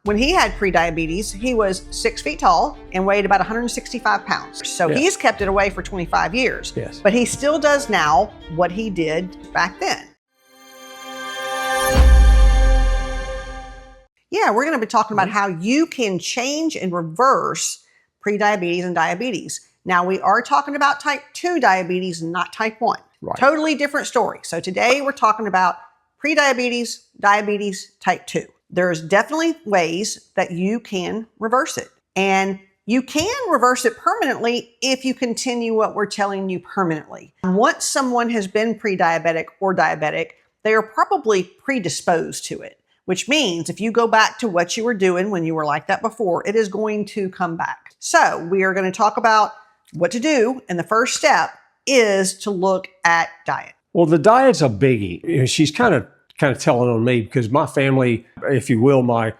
When he had prediabetes, he was 6 feet tall and weighed about 165 pounds. So he's kept it away for 25 years. Yes. But he still does now what he did back then. Yeah, we're going to be talking about how you can change and reverse prediabetes and diabetes. Now, we are talking about type 2 diabetes, not type 1. Right. Totally different story. So today we're talking about prediabetes, diabetes, type 2. There's definitely ways that you can reverse it. And you can reverse it permanently if you continue what we're telling you permanently. Once someone has been pre-diabetic or diabetic, they are probably predisposed to it, which means if you go back to what you were doing when you were like that before, it is going to come back. So we are going to talk about what to do. And the first step is to look at diet. Well, the diet's a biggie. You know, she's kind of telling on me because my family, if you will, my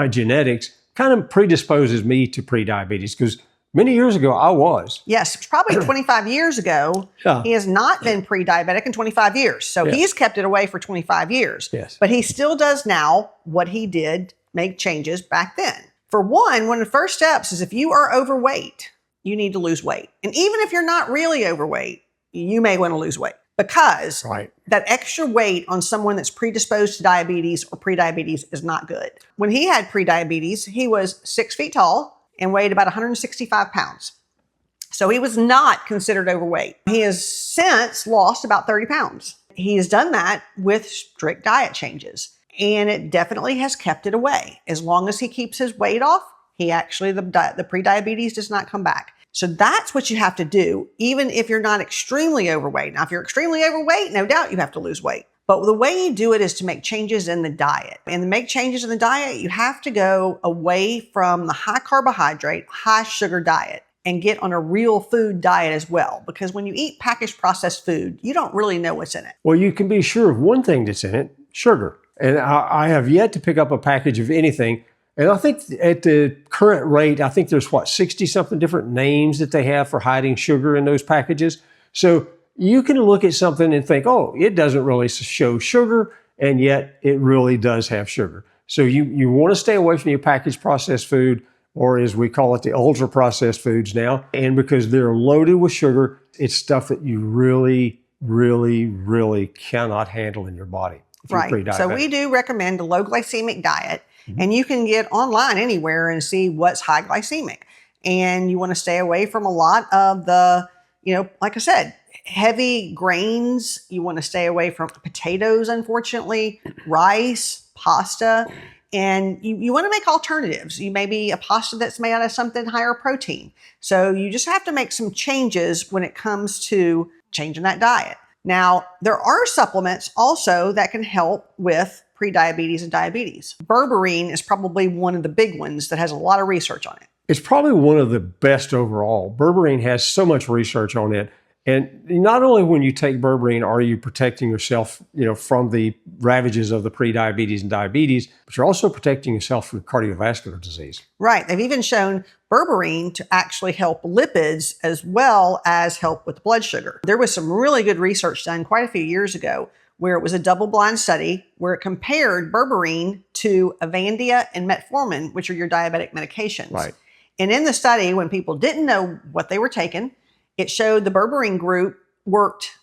genetics kind of predisposes me to prediabetes because many years ago I was. Yes, probably 25 years ago. Yeah. He has not been pre-diabetic in 25 years. So he's kept it away for 25 years. Yes. But he still does now what he did, make changes back then. For one of the first steps is if you are overweight, you need to lose weight. And even if you're not really overweight, you may want to lose weight because that extra weight on someone that's predisposed to diabetes or prediabetes is not good. When he had prediabetes, he was 6 feet tall and weighed about 165 pounds. So he was not considered overweight. He has since lost about 30 pounds. He has done that with strict diet changes, and it definitely has kept it away. As long as he keeps his weight off, he actually, the prediabetes does not come back. So that's what you have to do, even if you're not extremely overweight. Now, if you're extremely overweight, no doubt you have to lose weight. But the way you do it is to make changes in the diet. And to make changes in the diet, you have to go away from the high carbohydrate, high sugar diet and get on a real food diet as well. Because when you eat packaged processed food, you don't really know what's in it. Well, you can be sure of one thing that's in it, sugar. And I have yet to pick up a package of anything. And I think at the current rate, I think there's 60-something different names that they have for hiding sugar in those packages. So you can look at something and think, oh, it doesn't really show sugar, and yet it really does have sugar. So you want to stay away from your packaged processed food, or as we call it, the ultra processed foods now. And because they're loaded with sugar, it's stuff that you really, really, really cannot handle in your body. Right. So we do recommend a low glycemic diet. And you can get online anywhere and see what's high glycemic. And you want to stay away from a lot of the, like I said, heavy grains. You want to stay away from potatoes, unfortunately, rice, pasta. And you want to make alternatives. You maybe a pasta that's made out of something higher protein. So you just have to make some changes when it comes to changing that diet. Now, there are supplements also that can help with prediabetes and diabetes. Berberine is probably one of the big ones that has a lot of research on it. It's probably one of the best overall. Berberine has so much research on it. And not only when you take berberine are you protecting yourself, from the ravages of the prediabetes and diabetes, but you're also protecting yourself from cardiovascular disease. Right. They've even shown berberine to actually help lipids as well as help with blood sugar. There was some really good research done quite a few years ago where it was a double-blind study where it compared berberine to Avandia and metformin, which are your diabetic medications. Right. And in the study, when people didn't know what they were taking, it showed the berberine group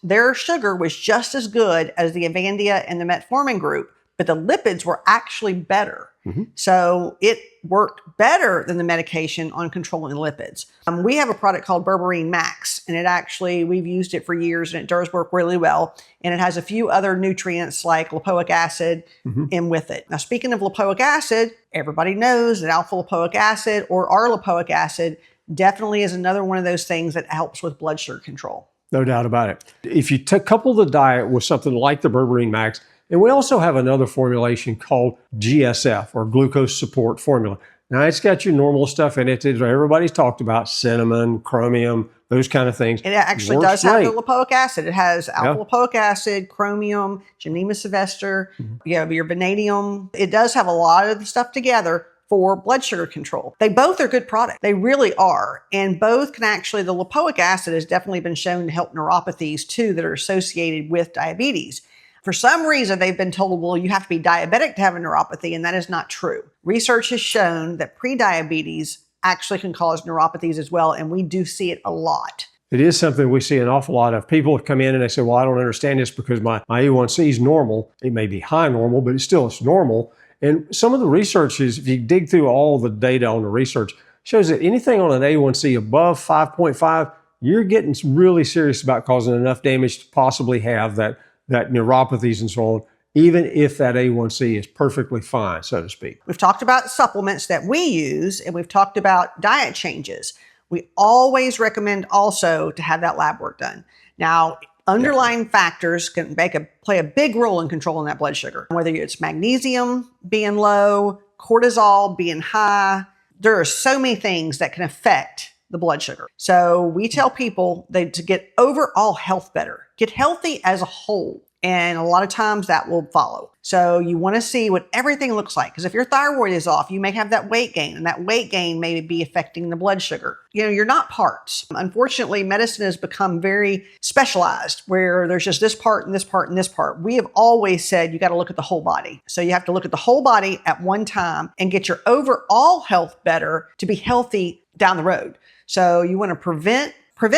their sugar was just as good as the Avandia and the metformin group, but the lipids were actually better. So it worked better than the medication on controlling lipids. We have a product called Berberine Max, and we've used it for years and it does work really well. And it has a few other nutrients like lipoic acid in with it. Now, speaking of lipoic acid, everybody knows that alpha lipoic acid or R-lipoic acid definitely is another one of those things that helps with blood sugar control. No doubt about it. If you couple the diet with something like the Berberine Max, and we also have another formulation called GSF, or glucose support formula. Now, it's got your normal stuff in it that everybody's talked about, cinnamon, chromium, those kind of things. It actually does have the lipoic acid. It has alpha lipoic acid, chromium, Janine Sylvester, your vanadium. It does have a lot of the stuff together for blood sugar control. They both are good products. They really are. And both can the lipoic acid has definitely been shown to help neuropathies too that are associated with diabetes. For some reason, they've been told, well, you have to be diabetic to have a neuropathy, and that is not true. Research has shown that prediabetes actually can cause neuropathies as well, and we do see it a lot. It is something we see an awful lot of. People come in and they say, well, I don't understand this because my A1C is normal. It may be high normal, but it's normal. And some of the research is, if you dig through all the data on the research, shows that anything on an A1C above 5.5, you're getting really serious about causing enough damage to possibly have that neuropathies and so on, even if that A1C is perfectly fine, so to speak. We've talked about supplements that we use, and we've talked about diet changes. We always recommend also to have that lab work done. Now, underlying factors can play a big role in controlling that blood sugar, whether it's magnesium being low, cortisol being high. There are so many things that can affect the blood sugar. So we tell people to get overall health better, get healthy as a whole. And a lot of times that will follow. So you want to see what everything looks like. Because if your thyroid is off, you may have that weight gain, and that weight gain may be affecting the blood sugar. You're not parts. Unfortunately, medicine has become very specialized, where there's just this part and this part and this part. We have always said you got to look at the whole body. So you have to look at the whole body at one time and get your overall health better to be healthy down the road. So you want to prevent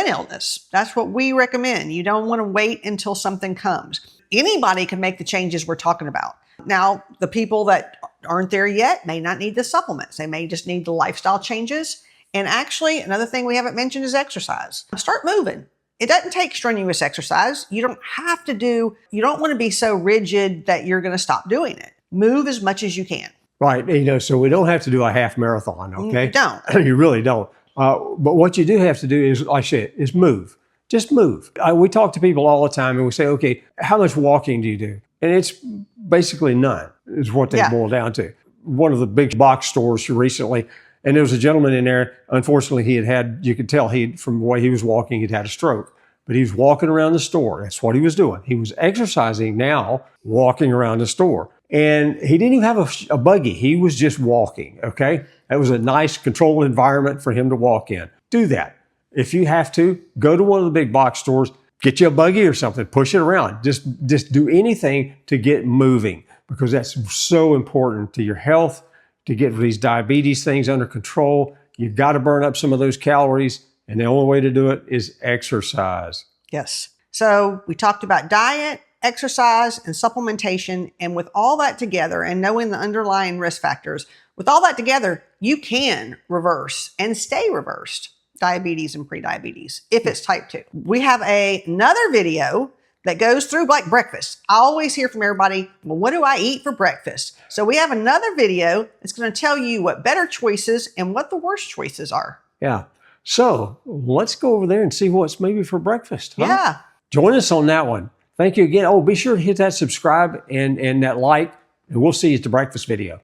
illness. That's what we recommend. You don't want to wait until something comes. Anybody can make the changes we're talking about. Now, the people that aren't there yet may not need the supplements. They may just need the lifestyle changes. And actually, another thing we haven't mentioned is exercise. Start moving. It doesn't take strenuous exercise. You don't want to be so rigid that you're going to stop doing it. Move as much as you can. Right. So we don't have to do a half marathon, okay? You don't. You really don't. But what you do have to do is, like I said, is move. Just move. We talk to people all the time and we say, okay, how much walking do you do? And it's basically none, is what they boil down to. One of the big box stores recently, and there was a gentleman in there, unfortunately, you could tell from the way he was walking, he'd had a stroke. But he was walking around the store. That's what he was doing. He was exercising now, walking around the store. And he didn't even have a buggy. He was just walking, okay? That was a nice, controlled environment for him to walk in. Do that. If you have to, go to one of the big box stores, get you a buggy or something, push it around. Just do anything to get moving, because that's so important to your health, to get these diabetes things under control. You've got to burn up some of those calories, and the only way to do it is exercise. Yes. So we talked about diet, exercise, and supplementation. And with all that together, and knowing the underlying risk factors, with all that together, you can reverse and stay reversed diabetes and prediabetes if it's type 2. We have another video that goes through like breakfast. I always hear from everybody, well, what do I eat for breakfast? So we have another video that's going to tell you what better choices and what the worst choices are. Yeah. So let's go over there and see what's maybe for breakfast. Huh? Yeah. Join us on that one. Thank you again. Oh, be sure to hit that subscribe and that like, and we'll see you at the breakfast video.